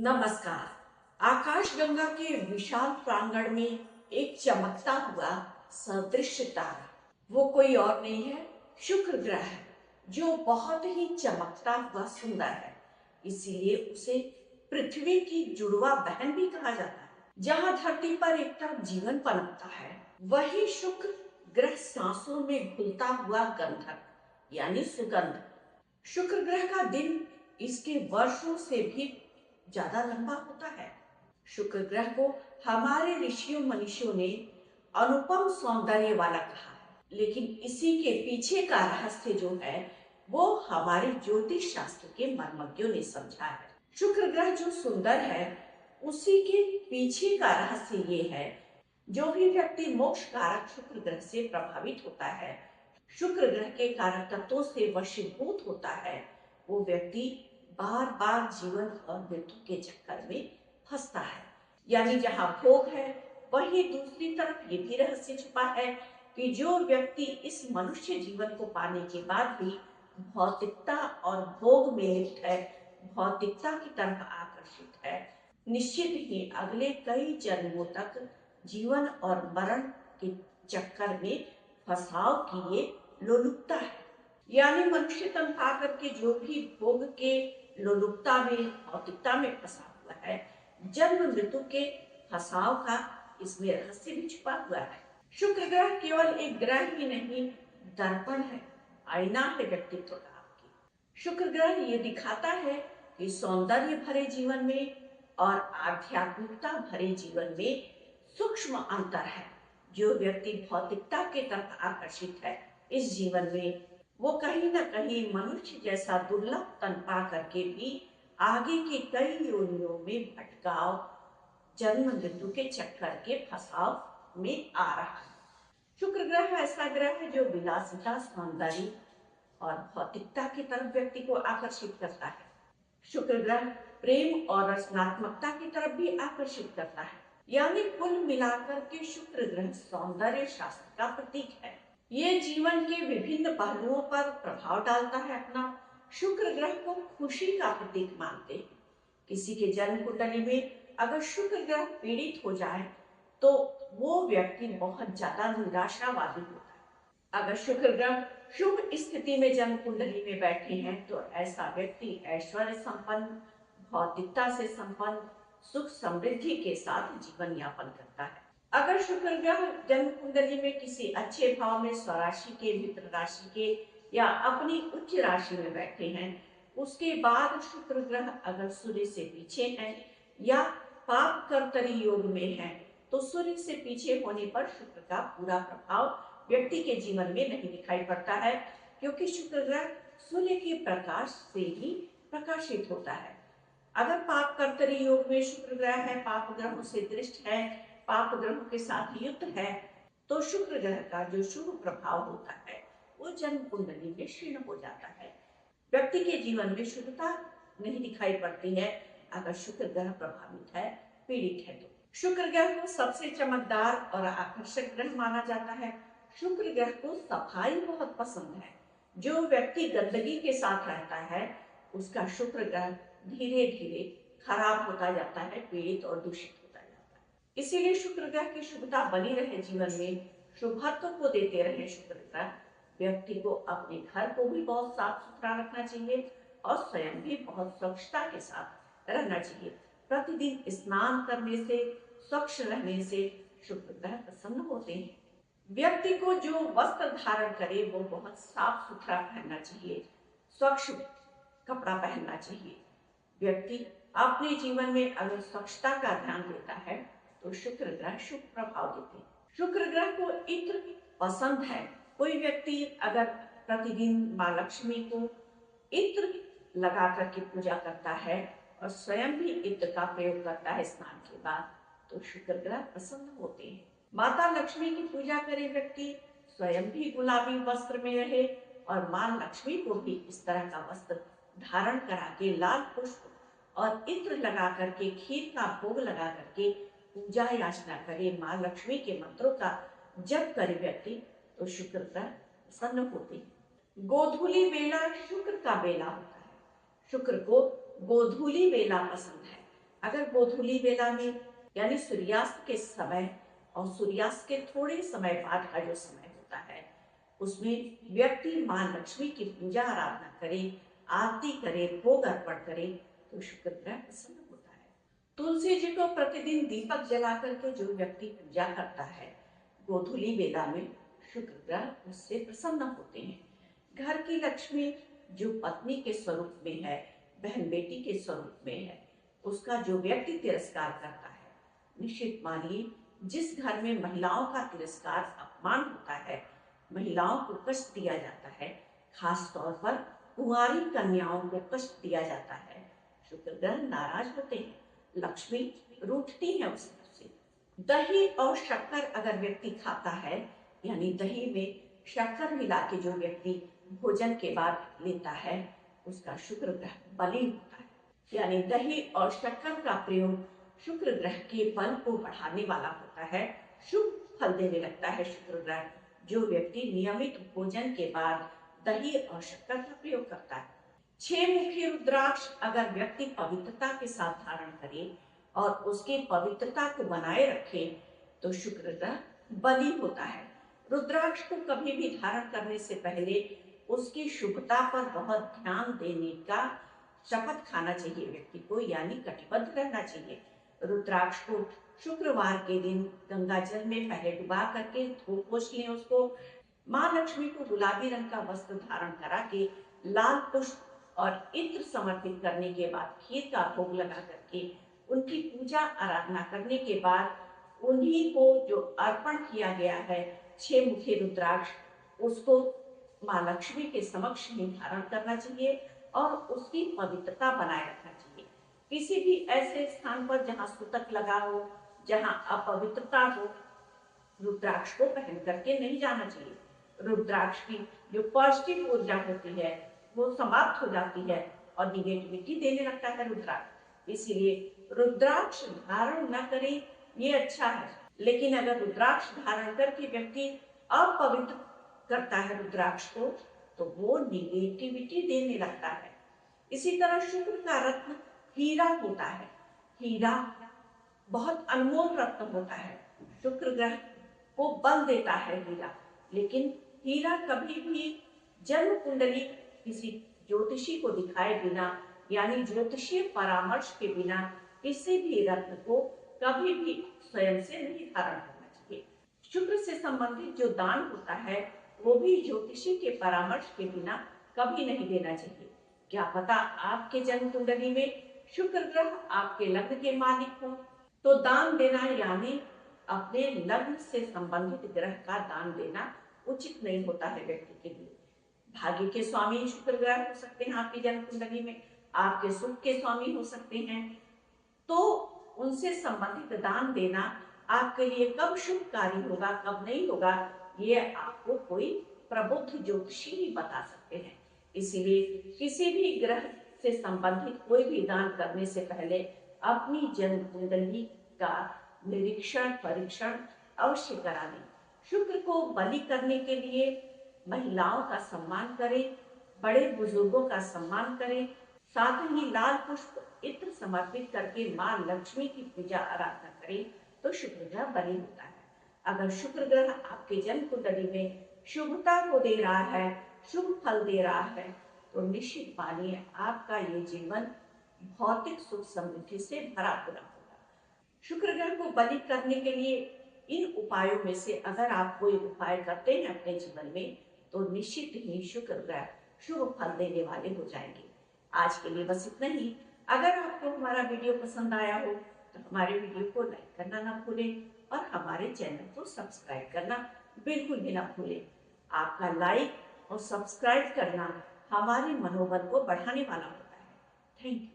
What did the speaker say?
नमस्कार। आकाशगंगा के विशाल प्रांगण में एक चमकता हुआ सदृश्य तारा, वो कोई और नहीं है, शुक्र ग्रह है, जो बहुत ही चमकता हुआ सुंदर है। इसीलिए उसे पृथ्वी की जुड़वा बहन भी कहा जाता है। जहाँ धरती पर एक तरफ जीवन पनपता है, वही शुक्र ग्रह सांसों में घुलता हुआ गंधक यानी सुगंध। शुक्र ग्रह का दिन इसके वर्षों से भी ज्यादा लंबा होता है। शुक्र ग्रह को हमारे ऋषियों मनीषियों ने अनुपम सौंदर्य वाला कहा है, लेकिन इसी के पीछे का रहस्य जो है वो हमारे ज्योतिष शास्त्र के मर्मज्ञों ने समझा है। शुक्र ग्रह जो सुंदर है, उसी के पीछे का रहस्य ये है, जो भी व्यक्ति मोक्ष कारक शुक्र ग्रह से प्रभावित होता है, शुक्र ग्रह के कारक तत्वों से वशीभूत होता है, वो व्यक्ति बार बार जीवन और मृत्यु के चक्कर में फंसता है। यानी जहाँ भोग है, वहीं दूसरी तरफ ये भी रहस्य छुपा है कि जो व्यक्ति इस मनुष्य जीवन को पाने के बाद भी भौतिकता और भोग में लिप्त है, भौतिकता की तरफ आकर्षित है, निश्चित ही अगले कई जन्मों तक जीवन और मरण के चक्कर में फंसाव की ये लोलुपता है। यानी मनुष्य तन पाकर के जो भी भोग के लोलुपता में भौतिकता में फंसा हुआ है, जन्म मृत्यु के फंसाव का इसमें रहस्य भी छुपा हुआ है। शुक्र ग्रह केवल एक ग्रह ही नहीं, दर्पण है, आईना है व्यक्तित्व का आपकी। शुक्र ग्रह ये दिखाता है कि सौंदर्य भरे जीवन में और आध्यात्मिकता भरे जीवन में सूक्ष्म अंतर है। जो व्यक्ति भौतिकता के तरफ आकर्षित है इस जीवन में, वो कहीं ना कहीं मनुष्य जैसा दुर्लभ तन पा करके भी आगे के कई योनियों में भटकाव, जन्म मृत्यु के चक्कर के फंसाव में आ रहा है। शुक्र ग्रह ऐसा ग्रह है जो विलासिता, सौंदर्य और भौतिकता की तरफ व्यक्ति को आकर्षित करता है। शुक्र ग्रह प्रेम और रचनात्मकता की तरफ भी आकर्षित करता है। यानी कुल मिलाकर के शुक्र ग्रह सौंदर्य शास्त्र का प्रतीक है। ये जीवन के विभिन्न पहलुओं पर प्रभाव डालता है अपना। शुक्र ग्रह को खुशी का प्रतीक मानते हैं। किसी के जन्म कुंडली में अगर शुक्र ग्रह पीड़ित हो जाए तो वो व्यक्ति बहुत ज्यादा निराशावादी होता है। अगर शुक्र ग्रह शुभ स्थिति में जन्म कुंडली में बैठे हैं तो ऐसा व्यक्ति ऐश्वर्य संपन्न, भौतिकता से संपन्न, सुख समृद्धि के साथ जीवन यापन करता है। अगर शुक्र ग्रह जन्म कुंडली में किसी अच्छे भाव में स्वराशि के, मित्र राशि के या अपनी उच्च राशि में बैठे हैं, उसके बाद शुक्र ग्रह अगर सूर्य से पीछे है या पाप कर्तरी योग में है, तो सूर्य से पीछे होने पर शुक्र का पूरा प्रभाव व्यक्ति के जीवन में नहीं दिखाई पड़ता है, क्योंकि शुक्र ग्रह सूर्य के प्रकाश से ही प्रकाशित होता है। अगर पाप कर्तरी योग में शुक्र ग्रह है, पाप ग्रहों से दृष्ट है, पाप ग्रहों के साथ युक्त है, तो शुक्र ग्रह का जो शुभ प्रभाव होता है वो जन्म कुंडली में क्षीण हो जाता है। व्यक्ति के जीवन में शुद्धता नहीं दिखाई पड़ती है अगर शुक्र ग्रह प्रभावित है, पीड़ित है। तो शुक्र ग्रह को सबसे चमकदार और आकर्षक ग्रह माना जाता है। शुक्र ग्रह को सफाई बहुत पसंद है। जो व्यक्ति गंदगी के साथ रहता है, उसका शुक्र ग्रह धीरे धीरे खराब होता जाता है, पीड़ित और दूषित होता जाता है। इसीलिए शुक्र ग्रह की शुभता बनी रहे, जीवन में शुभत्व को देते रहे शुक्र ग्रह, व्यक्ति को अपने घर को भी बहुत साफ सुथरा रखना चाहिए और स्वयं भी बहुत स्वच्छता के साथ रहना चाहिए। प्रतिदिन स्नान करने से, स्वच्छ रहने से शुक्र ग्रह प्रसन्न होते हैं। व्यक्ति को जो वस्त्र धारण करे वो बहुत साफ सुथरा पहनना चाहिए, स्वच्छ कपड़ा पहनना चाहिए। व्यक्ति अपने जीवन में अगर स्वच्छता का ध्यान देता है तो शुक्र ग्रह शुभ प्रभाव देते हैं। शुक्र ग्रह को इत्र पसंद है। कोई व्यक्ति अगर प्रतिदिन माँ लक्ष्मी को इत्र लगा करके पूजा करता है और स्वयं भी इत्र का प्रयोग करता है स्नान के बाद, तो शुक्र ग्रह प्रसन्न होते हैं। माता लक्ष्मी की पूजा करे व्यक्ति, स्वयं भी गुलाबी वस्त्र में रहे और माँ लक्ष्मी को भी इस तरह का वस्त्र धारण करा के लाल पुष्प और इत्र लगा करके, खीर का भोग लगा करके पूजा याचना करे, माँ लक्ष्मी के मंत्रों का जप करे व्यक्ति, तो शुक्र ग्रह प्रसन्न होते हैं। गोधूली बेला शुक्र का बेला होता है। शुक्र को गोधूली बेला पसंद है। अगर गोधूली बेला में यानी सूर्यास्त के समय और सूर्यास्त के थोड़े समय बाद का जो समय होता है, उसमें व्यक्ति माँ लक्ष्मी की पूजा आराधना करे, आरती करे, भोग अर्पण करे तो शुक्र ग्रह प्रसन्न होता है। तुलसी जी को प्रतिदिन दीपक जला करके जो व्यक्ति पूजा करता है, गोधूली बेला में शुक्र ग्रह उससे प्रसन्न होते हैं। घर की लक्ष्मी जो पत्नी के स्वरूप में है, बहन बेटी के स्वरूप में है, उसका जो व्यक्ति तिरस्कार करता है, निश्चित मानिए जिस घर में महिलाओं का तिरस्कार अपमान होता है, महिलाओं को कष्ट दिया जाता है, खास तौर पर कुंवारी कन्याओं को कष्ट दिया जाता है, शुक्र ग्रह नाराज होते हैं, लक्ष्मी रूठती है उस घर से। दही और शक्कर अगर व्यक्ति खाता है, यानी दही में शक्कर मिला के जो व्यक्ति भोजन के बाद लेता है, उसका शुक्र ग्रह बली होता है। यानी दही और शक्कर का प्रयोग शुक्र ग्रह के बल को बढ़ाने वाला होता है, शुभ फल देने लगता है शुक्र ग्रह। जो व्यक्ति नियमित भोजन के बाद दही और शक्कर का प्रयोग करता है। 6 मुखी रुद्राक्ष अगर व्यक्ति पवित्रता के साथ धारण करे और उसकी पवित्रता को बनाए रखे तो शुक्र ग्रह बली होता है। रुद्राक्ष को कभी भी धारण करने से पहले उसकी शुभता पर बहुत ध्यान देने का शपथ खाना चाहिए व्यक्ति को, यानी कटिबद्ध रहना चाहिए। रुद्राक्ष को शुक्रवार के दिन गंगा जल में पहले डुबा करके धो पोछ लें उसको। माँ लक्ष्मी को गुलाबी रंग का वस्त्र धारण करा के लाल पुष्प और इत्र समर्पित करने के बाद खीर का भोग लगा करके उनकी पूजा आराधना करने के बाद उन्हीं को जो अर्पण किया गया है 6 मुखी रुद्राक्ष, उसको माँ लक्ष्मी के समक्ष में धारण करना चाहिए और उसकी पवित्रता बनाए रखना चाहिए। किसी भी ऐसे स्थान पर जहाँ सूतक लगा हो, जहाँ अपवित्रता हो, रुद्राक्ष को पहन करके नहीं जाना चाहिए। रुद्राक्ष की जो पॉजिटिव ऊर्जा होती है वो समाप्त हो जाती है और निगेटिविटी देने लगता है रुद्राक्ष। इसीलिए रुद्राक्ष धारण न करें ये अच्छा है, लेकिन अगर रुद्राक्ष धारण करके व्यक्ति अपवित्र करता है रुद्राक्ष को तो वो निगेटिविटी देने लगता है। इसी तरह शुक्र का रत्न हीरा होता है। हीरा बहुत अनमोल रत्न होता है, शुक्र ग्रह को बल देता है हीरा। लेकिन हीरा कभी भी जन्म कुंडली किसी ज्योतिषी को दिखाए बिना, यानी ज्योतिषीय परामर्श के बिना किसी भी रत्न को कभी भी स्वयं से नहीं धारण करना चाहिए। शुक्र से संबंधित जो दान होता है वो भी ज्योतिषी के परामर्श के बिना कभी नहीं देना चाहिए। क्या पता आपके जन्म कुंडली में शुक्र ग्रह आपके लग्न के मालिक हो, तो दान देना यानी अपने लग्न से संबंधित ग्रह का दान देना उचित नहीं होता है व्यक्ति के लिए। भाग्य के स्वामी शुक्र ग्रह हो सकते हैं आपकी जन्म कुंडली में, आपके सुख के स्वामी हो सकते हैं, तो उनसे संबंधित दान देना आपके लिए कब शुभकारी होगा कब नहीं होगा ये आपको कोई प्रबुद्ध ज्योतिषी ही बता सकते हैं। इसीलिए किसी भी ग्रह से संबंधित कोई भी दान करने से पहले अपनी जन्म कुंडली का निरीक्षण परीक्षण अवश्य करा लें। शुक्र को बलि करने के लिए महिलाओं का सम्मान करें, बड़े बुजुर्गों का सम्मान करें, साथ ही लाल पुष्प इत्र समर्पित करके माँ लक्ष्मी की पूजा आराधना करें तो शुक्र ग्रह बलि होता है। अगर शुक्र ग्रह आपके जन्म कुंडली में शुभता को दे रहा है, शुभ फल दे रहा है, तो निश्चित मानिए आपका ये जीवन भौतिक सुख समृद्धि से भरा पूरा होगा। शुक्र ग्रह को बलि करने के लिए इन उपायों में से अगर आप कोई उपाय करते हैं अपने जीवन में तो निश्चित ही शुक्र ग्रह शुभ फल देने वाले हो जाएंगे। आज के लिए बस इतना ही। अगर आपको हमारा वीडियो पसंद आया हो तो हमारे वीडियो को लाइक करना ना भूलें और हमारे चैनल को सब्सक्राइब करना बिल्कुल भी ना भूलें। आपका लाइक और सब्सक्राइब करना हमारे मनोबल को बढ़ाने वाला होता है। Thank you.